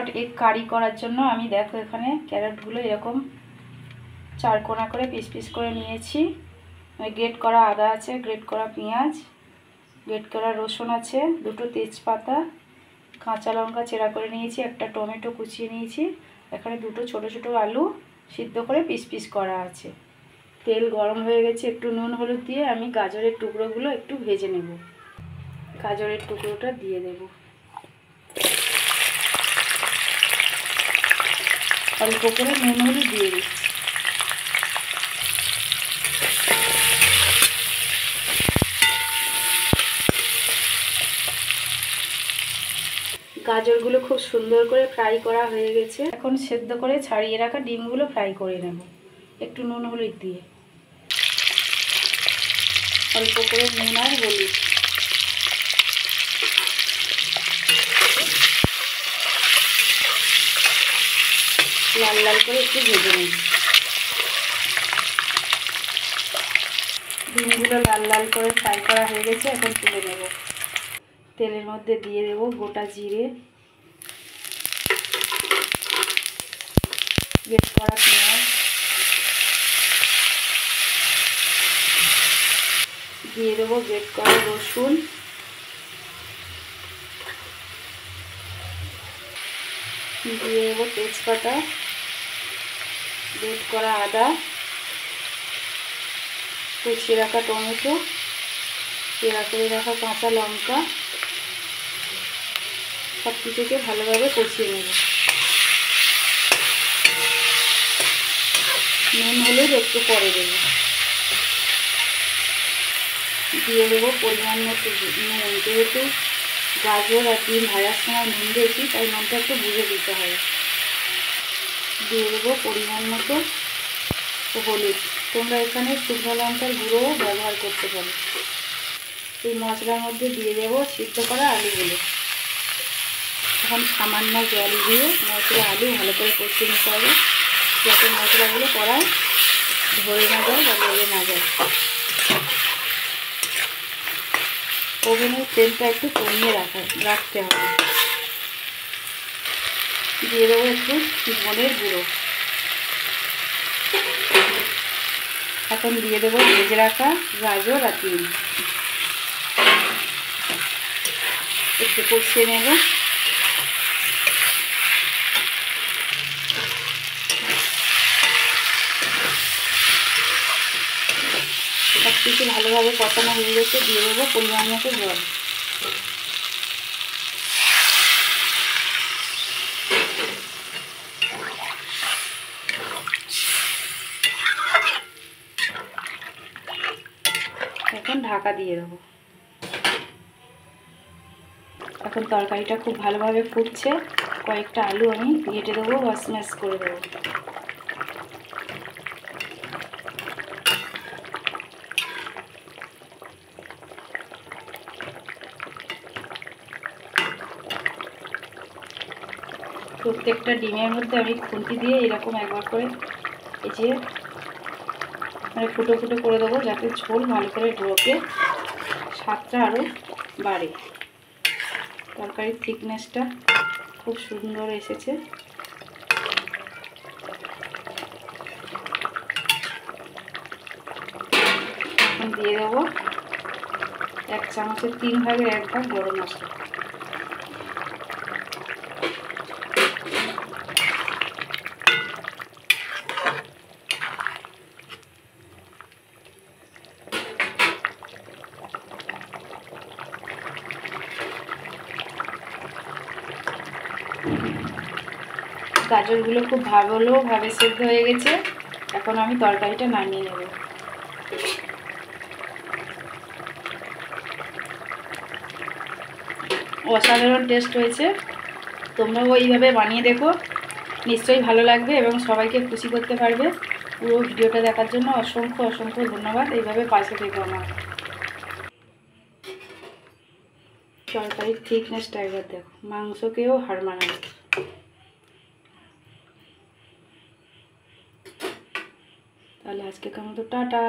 ঝটপট এগ কারি করার জন্য আমি দেখো এখানে ক্যারটগুলো এরকম 4 কোনা করে পিস পিস করে নিয়েছি। গ্রেট করা আদা আছে, গ্রেট করা পেঁয়াজ, গ্রেট করা রসুন আছে, 2টো তেজপাতা, কাঁচা লঙ্কা চেরা করে নিয়েছি, একটা টমেটো কুচিয়ে নিয়েছি, এখানে 2টো ছোট ছোট আলু সিদ্ধ করে পিস পিস করা আছে। তেল গরম হয়ে গেছে, একটু নুন হলুদ দিয়ে আমি গাজরের টুকরোগুলো একটু ভেজে নেব। গাজরের টুকরোটা দিয়ে দেব, অল্প করে নুন হলুদ দিয়ে দিচ্ছি। গাজরগুলো খুব সুন্দর করে ফ্রাই করা হয়ে গেছে। এখন সেদ্ধ করে ছাড়িয়ে রাখা ডিমগুলো ফ্রাই করে নেব একটু নুন হলুদ দিয়ে, অল্প করে নুন আর হলুদ। লাল লাল করে একটু ভেজে নেব। ডিমগুলো লাল লাল করে ফ্রাই করা হয়ে গেছে, এখন তুলে নেব। তেলের মধ্যে দিয়ে দেব গোটা জিরে, গ্রেট করা পেঁয়াজ, দিয়ে দেবো গ্রেট করা রসুন, দিয়ে দেবো তেজপাতা, গ্রেট করা আদা, কুচিয়ে রাখা টমেটো, চেরা করে রাখা কাঁচা লঙ্কা, সব কিছুকে ভালোভাবে কষিয়ে নেব। নুন হলুদ একটু পরে দেব, দিয়ে দেবো পরিমাণ মতো নুন। যেহেতু গাজর আর ডিম ভাজার সময় নুন দিয়েছি তাই নুনটা একটু বুঝে দিতে হবে। দিয়ে দেবো পরিমাণ মতো হলুদ। তোমরা এখানে শুকনো লঙ্কার গুঁড়োও ব্যবহার করতে পারো। এই মশলার মধ্যে দিয়ে দেবো সিদ্ধ করা আলুগুলো। এখন সামান্য জল দিয়ে মশলা আলু ভালো করে কষিয়ে নিতে হবে, যাতে মশলাগুলো কড়ায় ধরে না যায় বা লেগে না যায়। ওভেনের তেলটা একটু কমিয়ে রাখতে হবে। দিয়ে দেবো একটু ধনের গুঁড়ো। এখন দিয়ে দেবো ভেজে রাখা গাজর আর ডিম, একটু কষিয়ে নেব। সব কিছু ভালোভাবে কষানো হয়ে গেছে, দিয়ে দেবো পরিমাণ মতো জল। এখন ঢাকা দিয়ে দেবো। এখন তরকারিটা খুব ভালোভাবে ফুটছে, কয়েকটা আলু আমি ঘেটে দেবো বা স্ম্যাশ করে দেবো। প্রত্যেকটা ডিমের মধ্যে আমি খুন্তি দিয়ে এরকম একবার করে এই যে মানে ফুটো ফুটো করে দেবো, যাতে ঝোল ভালো করে ঢোকে, স্বাদটা আরও বাড়ে। তরকারির থিকনেসটা খুব সুন্দর এসেছে। এখন দিয়ে দেবো 1 চামচের 3 ভাগের 1 ভাগ গরম মশলা। গাজরগুলো খুব ভালোভাবে সেদ্ধ হয়ে গেছে, এখন আমি তরকারিটা নামিয়ে নেব। অসাধারণ টেস্ট হয়েছে, তোমরাও এইভাবে বানিয়ে দেখো, নিশ্চয়ই ভালো লাগবে এবং সবাইকে খুশি করতে পারবে। পুরো ভিডিওটা দেখার জন্য অসংখ্য অসংখ্য ধন্যবাদ। এইভাবে পাশে থেকো আমার। তরকারির থিকনেসটা একবার দেখো, মাংসকেও হার মানাবে। তাহলে আজকে কেমন তো টাটা।